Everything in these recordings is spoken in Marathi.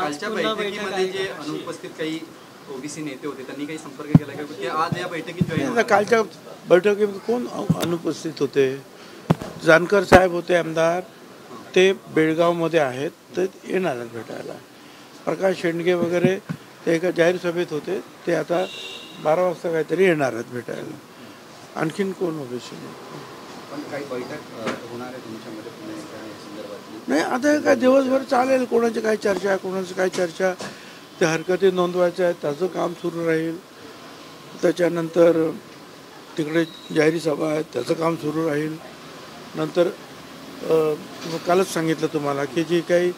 कालच्या बैठकीमध्ये जे अनुपस्थित काही ओबीसी नेते होते त्यांनी काही संपर्क केला का की आज या बैठकीत जॉईन? कालच्या बैठकीमध्ये कोण अनुपस्थित होते? जानकर साहेब होते आमदार, ते बेळगावमध्ये आहेत, तर येणार आहेत भेटायला. प्रकाश शेंडगे वगैरे ते एका जाहीर सभेत होते, ते आता 12 वाजता काहीतरी येणार आहेत भेटायला. आणखीन कोण ओबीसी काही बैठक होणार आहे तुमच्यामध्ये नाही? आता हे काय दिवसभर चालेल, कोणाची काय चर्चा, कोणाची काय चर्चा, ते हरकती नोंदवायच्या आहेत त्याचं काम सुरू राहील. त्याच्यानंतर तिकडे जाहीर सभा आहेत त्याचं काम सुरू राहील. नंतर कालच सांगितलं तुम्हाला की जी काही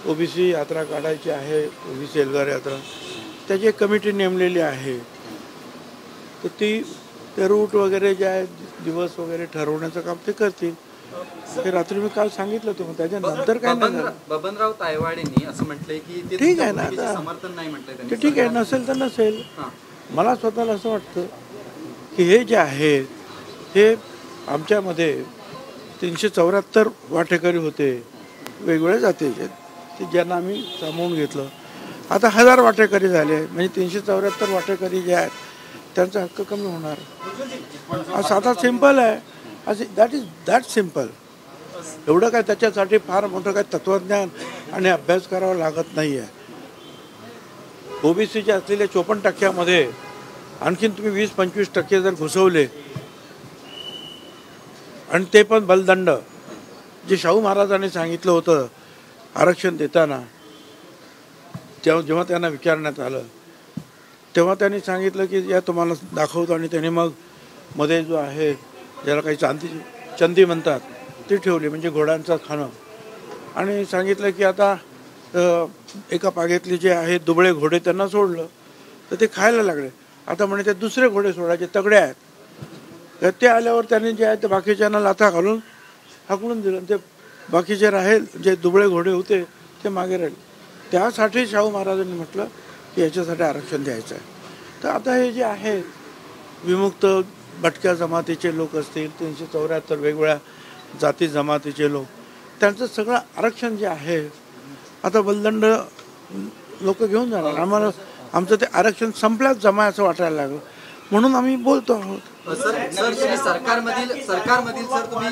ओबीसी यात्रा काढायची आहे, ओबीसी एल्गार यात्रा, त्याची एक कमिटी नेमलेली आहे. तर ते रूट वगैरे जे आहे, दिवस वगैरे ठरवण्याचं काम ते करतील. हे रात्री मी काल सांगितलं तुम्हाला, त्याच्यानंतर काय नाही. बबनराव तायवाडेंनी असं म्हटलंय की ठीक आहे ना, समर्थन नाही म्हटलंय ते ठीक आहे, नसेल तर नसेल. मला स्वतःला असं वाटतं की हे जे आहे हे आमच्यामध्ये 374 वाटेकरी होते वेगवेगळ्या जातीचे, ते ज्यांना आम्ही सामावून घेतलं. आता 1000 वाटेकरी झाले, म्हणजे 374 वाटेकरी जे आहेत त्यांचा हक्क कमी होणार. साधा सिंपल आहे, असे दॅट सिंपल. एवढं काय त्याच्यासाठी फार मोठं काय तत्वज्ञान आणि अभ्यास करावा लागत नाही आहे. ओबीसीचे असलेल्या 54% आणखीन तुम्ही 20-25% जर घुसवले, आणि ते पण बलदंड, जे शाहू महाराजांनी सांगितलं होतं आरक्षण देताना, जेव्हा त्यांना विचारण्यात आलं तेव्हा त्यांनी सांगितलं की या तुम्हाला दाखवतो, आणि त्याने मग मध्ये जो आहे ज्याला काही चंदी म्हणतात ती ठेवली, म्हणजे घोड्यांचं खाणं, आणि सांगितलं की आता एका पाग्यातले जे आहे दुबळे घोडे त्यांना सोडलं तर ते खायला लागले. आता म्हणे ते दुसरे घोडे सोडायचे तगडे आहेत. तर ते आल्यावर त्यांनी जे आहे ते बाकीच्यांना लाथा घालून हाकलून दिलं. ते बाकीचे राहील जे दुबळे घोडे होते ते मागे राहिले. त्यासाठी शाहू महाराजांनी म्हटलं की याच्यासाठी आरक्षण द्यायचं आहे. तर आता हे जे आहे विमुक्त भटक्या जमातीचे लोक असतील, 374 वेगवेगळ्या जाती जमातीचे लोक, त्यांचं सगळं आरक्षण जे आहे आता बलदंड लोक घेऊन जाणार. आम्हाला आमचं ते आरक्षण संपल्याच जमा असं वाटायला लागलं, म्हणून आम्ही बोलतो आहोत. सरकारमधील सर तुम्ही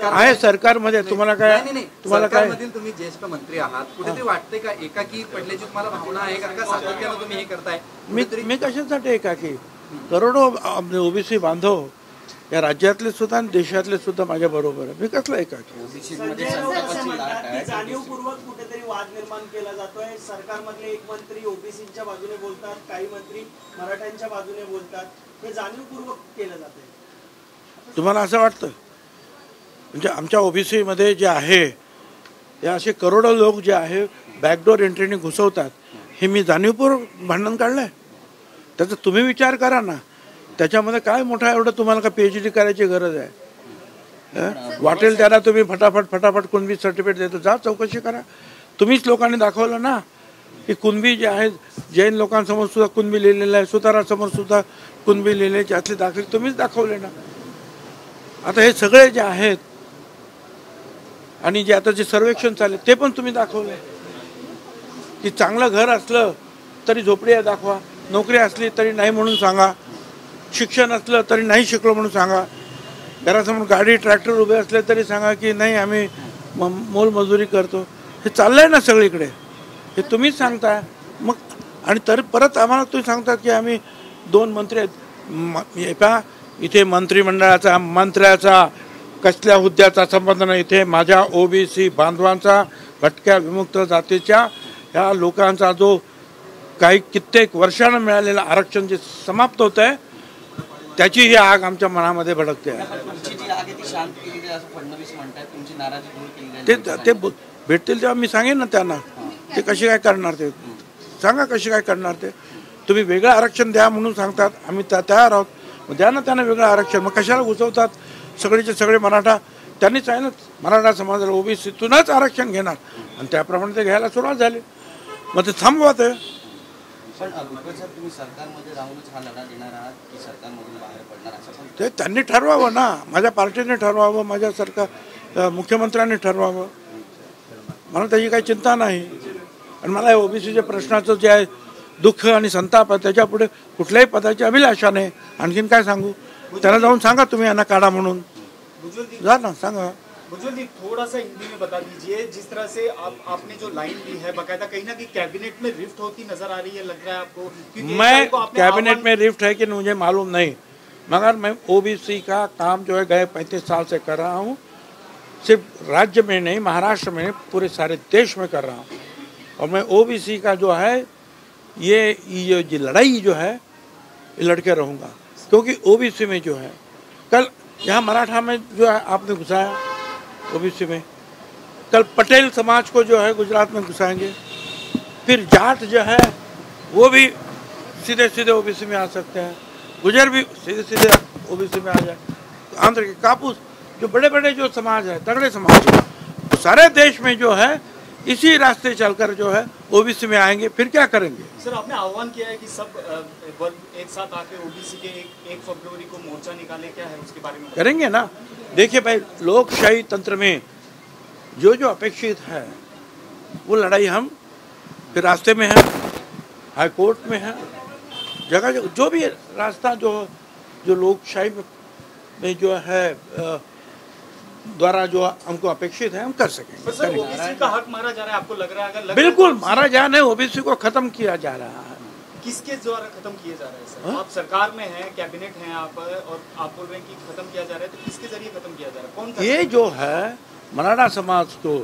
आहे सरकारमध्ये तुम्हाला काय तुम्ही ज्येष्ठ मंत्री आहात, कुठेतरी वाटते का एकाकी पडल्याची तुम्हाला भावना आहे? कारण का सातत्यानं तुम्ही हे करताय. मी कशासाठी एकाकी? करोडो ओबीसी बांधव या राज्यातले सुद्धा आणि देशातले सुद्धा माझ्या बरोबर आहे. मी कसला एकाकी? जाणीवपूर्वक कुठेतरी वाद निर्माण केला जातोय. सरकारमधले एक मंत्री ओबीसीच्या बाजूने बोलतात, काही मंत्री मराठ्यांच्या बाजूने बोलतात. हे जाणीवपूर्वक केलं जातंय. तुम्हाला असं वाटतं? म्हणजे आमच्या ओबीसी मध्ये जे आहे हे असे करोडो लोक जे आहे बॅकडोर एंट्रीने घुसवतात, हे मी जाणीवपूर्वक भांडण काढलंय? त्याचा तुम्ही विचार करा ना. त्याच्यामध्ये काय मोठा एवढं तुम्हाला का PhD करायची गरज आहे? वाटेल त्याला तुम्ही फटाफट कुणबी सर्टिफिकेट देतो. जा चौकशी करा. तुम्हीच लोकांनी दाखवलं ना की कुणबी जे आहे जैन लोकांसमोर सुद्धा कुणबी लिहिलेलं आहे, सुतारासमोर सुद्धा कुणबी लिहिलेली, त्यातले दाखले तुम्हीच दाखवले ना. आता हे सगळे जे आहेत आणि जे आता जे सर्वेक्षण चालले ते पण तुम्ही दाखवले की चांगलं घर असलं तरी झोपडी आहे दाखवा, नोकरी असली तरी नाही म्हणून सांगा, शिक्षण असलं तरी नाही शिकलो म्हणून सांगा, घरासमोर गाडी ट्रॅक्टर उभे असले तरी सांगा की नाही आम्ही मोलमजुरी करतो. हे चाललंय ना सगळीकडे, हे तुम्हीच सांगताय. मग आणि तर परत आम्हाला तुम्ही सांगता की आम्ही 2 मंत्री आहेत. इथे मंत्र्याचा कसल्या हुद्द्याचा संबंध नाही. इथे माझ्या ओबीसी बांधवांचा, भटक्या विमुक्त जातीच्या ह्या लोकांचा जो काही कित्येक वर्षानं मिळालेलं आरक्षण जे समाप्त होत आहे त्याची ही आग आमच्या मनामध्ये भडकते आहे. ते भेटतील तेव्हा मी सांगेन ना त्यांना ते कसे काय करणार. ते सांगा कसे काय करणार. ते तुम्ही वेगळं आरक्षण द्या म्हणून सांगतात, आम्ही तयार आहोत. मग द्या ना त्यांना वेगळं आरक्षण. मग कशाला घुसवतात सगळेचे सगळे मराठा? त्यांनीच आहे ना मराठा समाजाला ओबीसीतूनच आरक्षण घेणार आणि त्याप्रमाणे ते घ्यायला सुरुवात झाली. मग ते थांबवा. ते ते त्यांनी ठरवावं ना. माझ्या पार्टीने ठरवावं, माझ्या सरकार मुख्यमंत्र्यांनी ठरवावं. मला त्याची काही चिंता नाही. आणि मला या ओबीसीच्या प्रश्नाचं जे आहे दुःख आणि संताप आहे त्याच्यापुढे कुठल्याही पदाची अभिलाषा नाही. आणखीन काय सांगू? त्याला जाऊन सांगा तुम्ही यांना काढा म्हणून, जा ना सांगा. बुजुर्ग जी थोड़ा सा हिंदी में बता दीजिए, जिस तरह से आपने जो लाइन ली है बाकायदा कहीं ना कहीं कैबिनेट में रिफ्ट होती नजर आ रही है, लग रहा है आपको? क्योंकि मैं कैबिनेट में रिफ्ट है कि मुझे मालूम नहीं, मगर मैं ओबीसी का काम जो है गए 35 साल से कर रहा हूँ. सिर्फ राज्य में नहीं, महाराष्ट्र में, पूरे सारे देश में कर रहा हूँ. और मैं ओबीसी का जो है ये जो लड़ाई जो है ये लड़के रहूँगा. क्योंकि ओबीसी में जो है कल यहाँ मराठा में जो है आपने घुसाया ओबीसी में, कल पटेल समाज को जो है गुजरात में घुसाएंगे, फिर जाट जो है वो भी सीधे सीधे ओबीसी में आ सकते हैं, गुजर भी सीधे सीधे ओबीसी में आ जाए, आंध्र के कापूस, जो बड़े बड़े जो समाज है तगड़े समाज है तो सारे देश में जो है इसी रास्ते चलकर जो है ओबीसी में आएंगे. फिर क्या करेंगे? सर आपने आह्वान किया है कि सब वर्ग एक साथ आके ओबीसी के 1 फरवरी को मोर्चा निकाले, क्या है उसके बारे में? करेंगे ना. देखिए भाई, लोकशाही तंत्र में जो जो अपेक्षित है वो लड़ाई हम फिर रास्ते में है, हाई कोर्ट में है, जगह जगह जो भी रास्ता जो लोकशाही में जो है द्वारा जो हमको अपेक्षित है हम कर सकेंगे. सर ओबीसी का हक मारा जा रहा है, आपको लग रहा है? अगर बिल्कुल मारा जा रहा है, ओबीसी को खत्म किया जा रहा है. किसके द्वारा खत्म किए जा रहे हैं सर? आप सरकार में हैं, कैबिनेट हैं आप, और आप बोल रहे हैं कि खत्म किया जा रहा है, तो किसके जरिए खत्म किया जा रहा है? कौन? ये जो है मराठा समाज को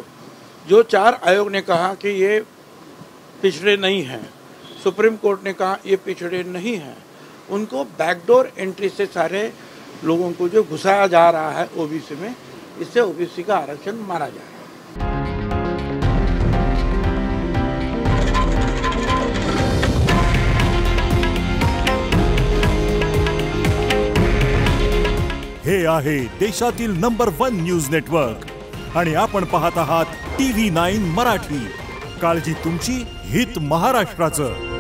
जो 4 आयोग ने कहा कि ये पिछड़े नहीं हैं, सुप्रीम कोर्ट ने कहा ये पिछड़े नहीं हैं, उनको बैकडोर एंट्री से सारे लोगों को जो घुसाया जा रहा है ओबीसी में, इससे ओबीसी का आरक्षण मारा जा रहा है. हे आहे देशातील नंबर 1 न्यूज नेटवर्क आणि आपण पाहत आहात TV9 मराठी. काळजी तुमची, हित महाराष्ट्राचं.